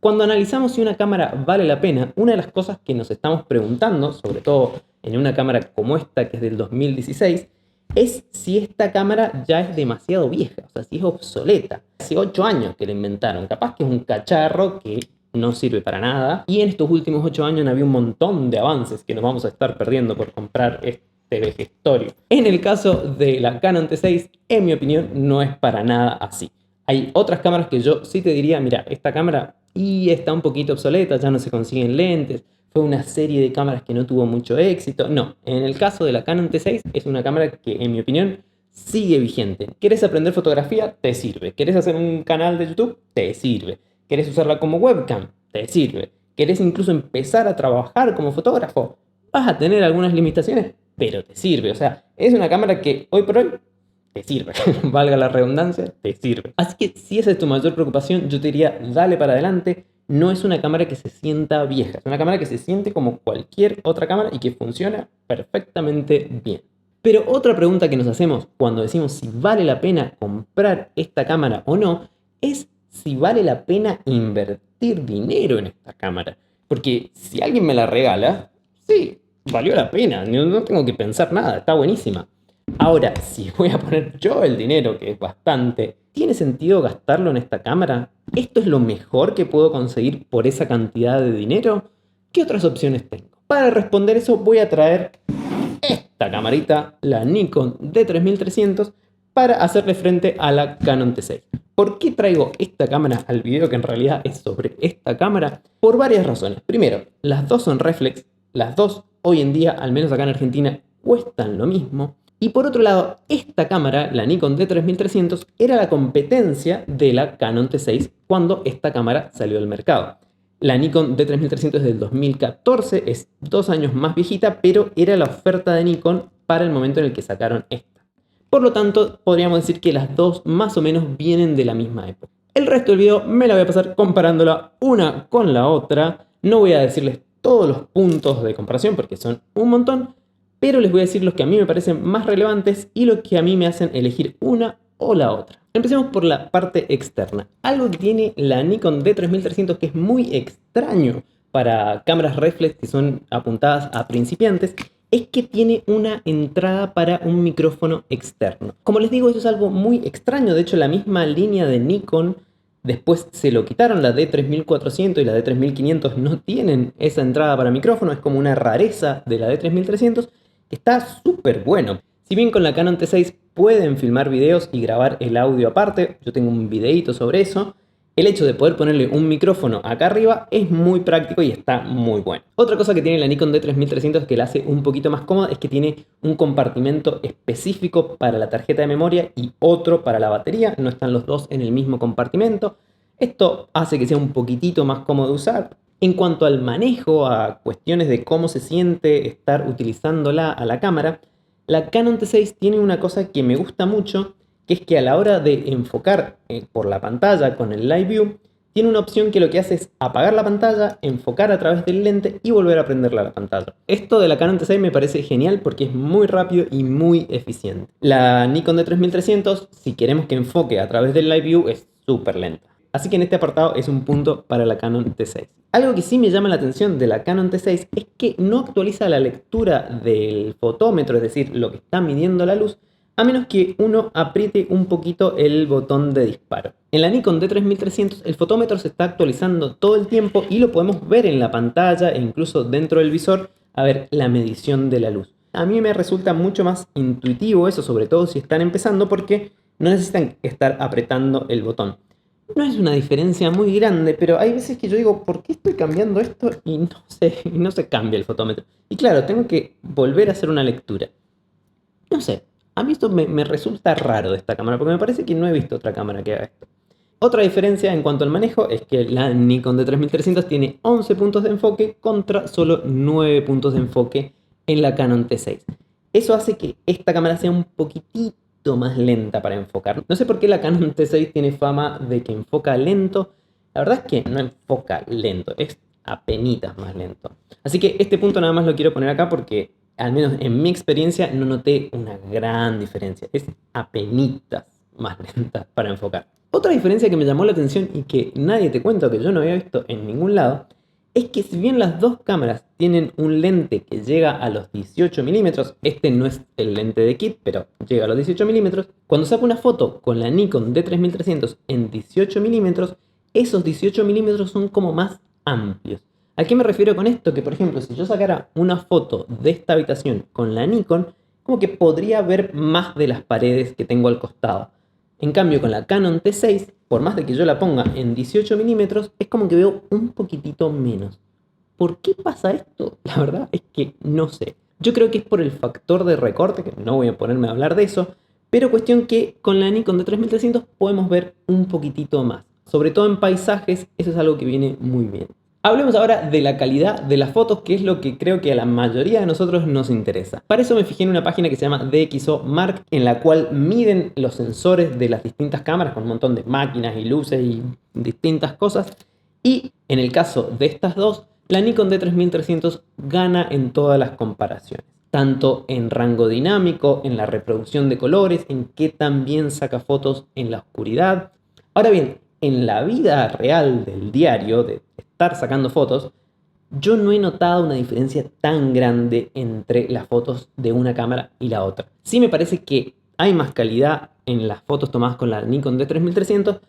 Cuando analizamos si una cámara vale la pena, una de las cosas que nos estamos preguntando, sobre todo en una cámara como esta que es del 2016, es si esta cámara ya es demasiado vieja, o sea, si es obsoleta. Hace 8 años que la inventaron, capaz que es un cacharro que no sirve para nada, y en estos últimos 8 años había un montón de avances que nos vamos a estar perdiendo por comprar este vejestorio. En el caso de la Canon T6, en mi opinión, no es para nada así. Hay otras cámaras que yo sí te diría, mira, esta cámara está un poquito obsoleta, ya no se consiguen lentes, fue una serie de cámaras que no tuvo mucho éxito. No, en el caso de la Canon T6 es una cámara que, en mi opinión, sigue vigente. ¿Quieres aprender fotografía? Te sirve. ¿Quieres hacer un canal de YouTube? Te sirve. ¿Quieres usarla como webcam? Te sirve. ¿Quieres incluso empezar a trabajar como fotógrafo? Vas a tener algunas limitaciones, pero te sirve. O sea, es una cámara que hoy por hoy te sirve, valga la redundancia, te sirve. Así que si esa es tu mayor preocupación, yo te diría, dale para adelante. No es una cámara que se sienta vieja, es una cámara que se siente como cualquier otra cámara y que funciona perfectamente bien. Pero otra pregunta que nos hacemos cuando decimos si vale la pena comprar esta cámara o no, es si vale la pena invertir dinero en esta cámara. Porque si alguien me la regala, sí, valió la pena, no tengo que pensar nada, está buenísima. Ahora, si voy a poner yo el dinero, que es bastante, ¿tiene sentido gastarlo en esta cámara? ¿Esto es lo mejor que puedo conseguir por esa cantidad de dinero? ¿Qué otras opciones tengo? Para responder eso voy a traer esta camarita, la Nikon D3300, para hacerle frente a la Canon T6. ¿Por qué traigo esta cámara al video que en realidad es sobre esta cámara? Por varias razones. Primero, las dos son reflex, las dos hoy en día, al menos acá en Argentina, cuestan lo mismo. Y por otro lado, esta cámara, la Nikon D3300, era la competencia de la Canon T6 cuando esta cámara salió al mercado. La Nikon D3300 es del 2014, es 2 años más viejita, pero era la oferta de Nikon para el momento en el que sacaron esta. Por lo tanto, podríamos decir que las dos más o menos vienen de la misma época. El resto del video me la voy a pasar comparándola una con la otra. No voy a decirles todos los puntos de comparación porque son un montón, pero les voy a decir los que a mí me parecen más relevantes y los que a mí me hacen elegir una o la otra. Empecemos por la parte externa. Algo que tiene la Nikon D3300 que es muy extraño para cámaras reflex que son apuntadas a principiantes es que tiene una entrada para un micrófono externo. Como les digo, eso es algo muy extraño. De hecho, la misma línea de Nikon después se lo quitaron. La D3400 y la D3500 no tienen esa entrada para micrófono. Es como una rareza de la D3300 que está súper bueno. Si bien con la Canon T6 pueden filmar videos y grabar el audio aparte, yo tengo un videito sobre eso, el hecho de poder ponerle un micrófono acá arriba es muy práctico y está muy bueno. Otra cosa que tiene la Nikon D3300 que la hace un poquito más cómoda es que tiene un compartimento específico para la tarjeta de memoria y otro para la batería, no están los dos en el mismo compartimento. Esto hace que sea un poquitito más cómodo de usar. En cuanto al manejo, a cuestiones de cómo se siente estar utilizándola a la cámara, la Canon T6 tiene una cosa que me gusta mucho, que es que a la hora de enfocar por la pantalla con el Live View, tiene una opción que lo que hace es apagar la pantalla, enfocar a través del lente y volver a prenderla a la pantalla. Esto de la Canon T6 me parece genial porque es muy rápido y muy eficiente. La Nikon D3300, si queremos que enfoque a través del Live View, es súper lenta. Así que en este apartado es un punto para la Canon T6. Algo que sí me llama la atención de la Canon T6 es que no actualiza la lectura del fotómetro, es decir, lo que está midiendo la luz, a menos que uno apriete un poquito el botón de disparo. En la Nikon D3300 el fotómetro se está actualizando todo el tiempo y lo podemos ver en la pantalla e incluso dentro del visor a ver la medición de la luz. A mí me resulta mucho más intuitivo eso, sobre todo si están empezando, porque no necesitan estar apretando el botón. No es una diferencia muy grande, pero hay veces que yo digo, ¿por qué estoy cambiando esto? Y no se cambia el fotómetro. Y claro, tengo que volver a hacer una lectura. No sé, a mí esto me resulta raro de esta cámara, porque me parece que no he visto otra cámara que haga esto. Otra diferencia en cuanto al manejo es que la Nikon D3300 tiene 11 puntos de enfoque contra solo 9 puntos de enfoque en la Canon T6. Eso hace que esta cámara sea un poquitito más lenta para enfocar. No sé por qué la Canon T6 tiene fama de que enfoca lento. La verdad es que no enfoca lento, es apenitas más lento. Así que este punto nada más lo quiero poner acá porque, al menos en mi experiencia, no noté una gran diferencia. Es apenitas más lenta para enfocar. Otra diferencia que me llamó la atención y que nadie te cuenta, que yo no había visto en ningún lado, es que si bien las dos cámaras tienen un lente que llega a los 18 milímetros, este no es el lente de kit, pero llega a los 18 milímetros, cuando saco una foto con la Nikon D3300 en 18 milímetros, esos 18 milímetros son como más amplios. ¿A qué me refiero con esto? Que por ejemplo, si yo sacara una foto de esta habitación con la Nikon, como que podría ver más de las paredes que tengo al costado. En cambio, con la Canon T6, por más de que yo la ponga en 18 milímetros, es como que veo un poquitito menos. ¿Por qué pasa esto? La verdad es que no sé. Yo creo que es por el factor de recorte, que no voy a ponerme a hablar de eso, pero cuestión que con la Nikon D3300 podemos ver un poquitito más. Sobre todo en paisajes, eso es algo que viene muy bien. Hablemos ahora de la calidad de las fotos, que es lo que creo que a la mayoría de nosotros nos interesa. Para eso me fijé en una página que se llama DxO Mark, en la cual miden los sensores de las distintas cámaras con un montón de máquinas y luces y distintas cosas. Y en el caso de estas dos, la Nikon D3300 gana en todas las comparaciones. Tanto en rango dinámico, en la reproducción de colores, en qué tan bien saca fotos en la oscuridad. Ahora bien, en la vida real del diario, de estar sacando fotos, yo no he notado una diferencia tan grande entre las fotos de una cámara y la otra. Sí me parece que hay más calidad en las fotos tomadas con la Nikon D3300,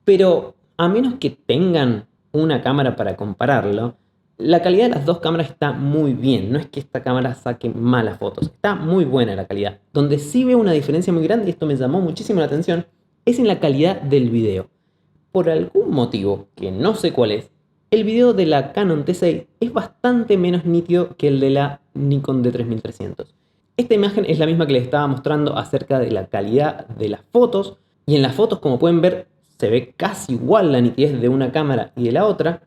pero a menos que tengan una cámara para compararlo, la calidad de las dos cámaras está muy bien. No es que esta cámara saque malas fotos, está muy buena la calidad. Donde sí veo una diferencia muy grande, y esto me llamó muchísimo la atención, es en la calidad del video. Por algún motivo, que no sé cuál es, el video de la Canon T6 es bastante menos nítido que el de la Nikon D3300. Esta imagen es la misma que les estaba mostrando acerca de la calidad de las fotos, y en las fotos, como pueden ver, se ve casi igual la nitidez de una cámara y de la otra,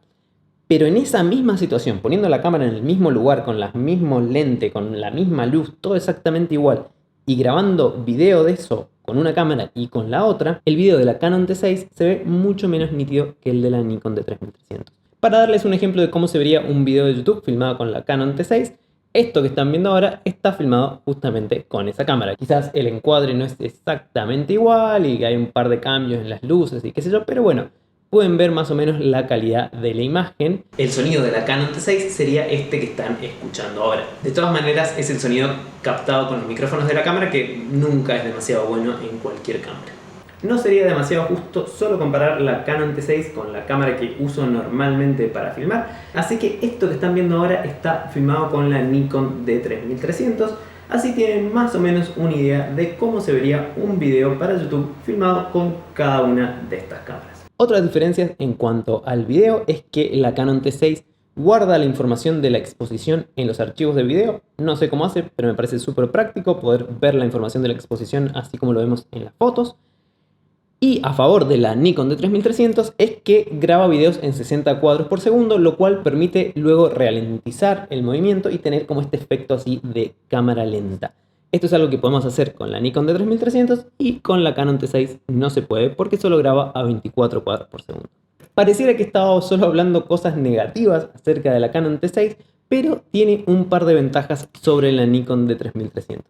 pero en esa misma situación, poniendo la cámara en el mismo lugar, con la misma lente, con la misma luz, todo exactamente igual, y grabando video de eso con una cámara y con la otra, el video de la Canon T6 se ve mucho menos nítido que el de la Nikon D3300. Para darles un ejemplo de cómo se vería un video de YouTube filmado con la Canon T6, esto que están viendo ahora está filmado justamente con esa cámara. Quizás el encuadre no es exactamente igual y hay un par de cambios en las luces y qué sé yo, pero bueno, pueden ver más o menos la calidad de la imagen. El sonido de la Canon T6 sería este que están escuchando ahora. De todas maneras, es el sonido captado con los micrófonos de la cámara, que nunca es demasiado bueno en cualquier cámara. No sería demasiado justo solo comparar la Canon T6 con la cámara que uso normalmente para filmar, así que esto que están viendo ahora está filmado con la Nikon D3300, así tienen más o menos una idea de cómo se vería un video para YouTube filmado con cada una de estas cámaras. Otras diferencias en cuanto al video es que la Canon T6 guarda la información de la exposición en los archivos de video. No sé cómo hace, pero me parece súper práctico poder ver la información de la exposición así como lo vemos en las fotos. Y a favor de la Nikon D3300 es que graba videos en 60 cuadros por segundo, lo cual permite luego ralentizar el movimiento y tener como este efecto así de cámara lenta. Esto es algo que podemos hacer con la Nikon D3300 y con la Canon T6 no se puede porque solo graba a 24 cuadros por segundo. Pareciera que estaba solo hablando cosas negativas acerca de la Canon T6, pero tiene un par de ventajas sobre la Nikon D3300.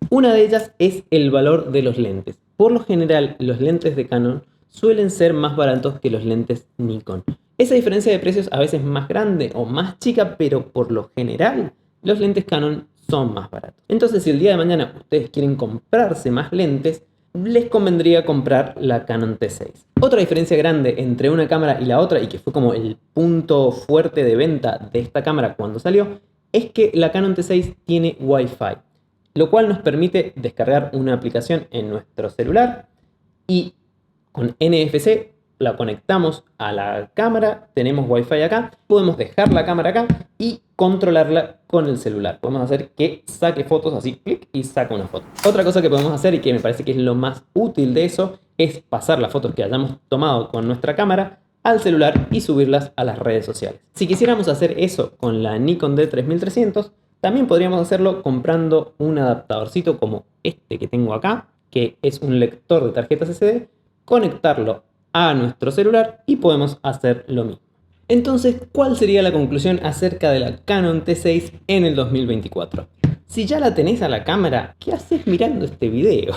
Una de ellas es el valor de los lentes. Por lo general, los lentes de Canon suelen ser más baratos que los lentes Nikon. Esa diferencia de precios a veces es más grande o más chica, pero por lo general, los lentes Canon son más baratos. Entonces, si el día de mañana ustedes quieren comprarse más lentes, les convendría comprar la Canon T6. Otra diferencia grande entre una cámara y la otra, y que fue como el punto fuerte de venta de esta cámara cuando salió, es que la Canon T6 tiene Wi-Fi, lo cual nos permite descargar una aplicación en nuestro celular y con NFC la conectamos a la cámara, tenemos Wi-Fi acá, podemos dejar la cámara acá y controlarla con el celular. Podemos hacer que saque fotos así, clic, y saca una foto. Otra cosa que podemos hacer y que me parece que es lo más útil de eso es pasar las fotos que hayamos tomado con nuestra cámara al celular y subirlas a las redes sociales. Si quisiéramos hacer eso con la Nikon D3300, también podríamos hacerlo comprando un adaptadorcito como este que tengo acá, que es un lector de tarjetas SD, conectarlo a nuestro celular y podemos hacer lo mismo. Entonces, ¿cuál sería la conclusión acerca de la Canon T6 en el 2024? Si ya la tenés a la cámara, ¿qué haces mirando este video?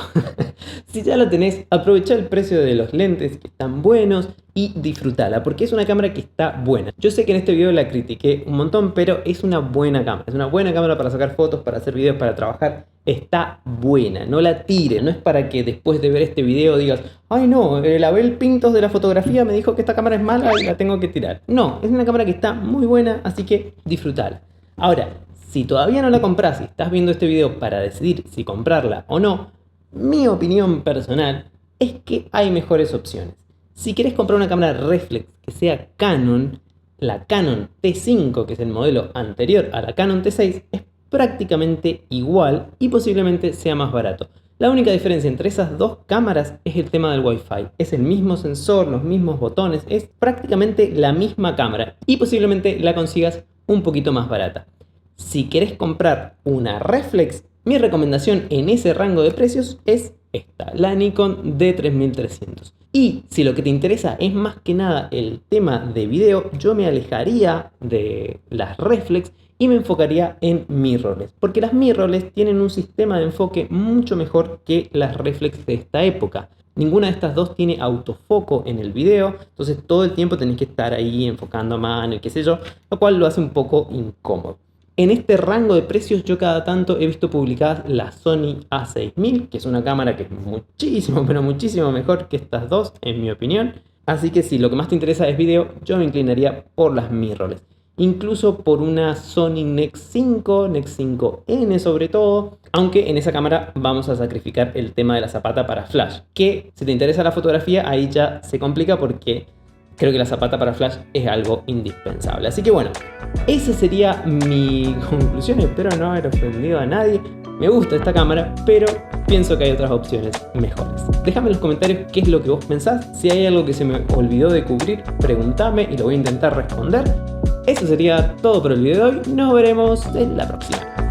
Si ya la tenés, aprovecha el precio de los lentes que están buenos y disfrutala, porque es una cámara que está buena. Yo sé que en este video la critiqué un montón, pero es una buena cámara. Es una buena cámara para sacar fotos, para hacer videos, para trabajar. Está buena, no la tires. No es para que después de ver este video digas, ay no, el Abel Pintos de la fotografía me dijo que esta cámara es mala y la tengo que tirar. No, es una cámara que está muy buena, así que disfrutala. Ahora, si todavía no la compras y estás viendo este video para decidir si comprarla o no, mi opinión personal es que hay mejores opciones. Si querés comprar una cámara reflex que sea Canon, la Canon T5, que es el modelo anterior a la Canon T6, es prácticamente igual y posiblemente sea más barato. La única diferencia entre esas dos cámaras es el tema del Wi-Fi. Es el mismo sensor, los mismos botones, es prácticamente la misma cámara y posiblemente la consigas un poquito más barata. Si querés comprar una reflex, mi recomendación en ese rango de precios es esta, la Nikon D3300. Y si lo que te interesa es más que nada el tema de video, yo me alejaría de las reflex y me enfocaría en mirrorless, porque las mirrorless tienen un sistema de enfoque mucho mejor que las reflex de esta época. Ninguna de estas dos tiene autofoco en el video, entonces todo el tiempo tenés que estar ahí enfocando a mano y qué sé yo, lo cual lo hace un poco incómodo. En este rango de precios yo cada tanto he visto publicadas la Sony A6000, que es una cámara que es muchísimo, pero muchísimo mejor que estas dos, en mi opinión. Así que si lo que más te interesa es video, yo me inclinaría por las mirrorless. Incluso por una Sony Nex 5, Nex 5N sobre todo, aunque en esa cámara vamos a sacrificar el tema de la zapata para flash, que si te interesa la fotografía ahí ya se complica porque creo que la zapata para flash es algo indispensable. Así que bueno, esa sería mi conclusión. Espero no haber ofendido a nadie. Me gusta esta cámara, pero pienso que hay otras opciones mejores. Déjame en los comentarios qué es lo que vos pensás. Si hay algo que se me olvidó de cubrir, pregúntame y lo voy a intentar responder. Eso sería todo por el video de hoy. Nos veremos en la próxima.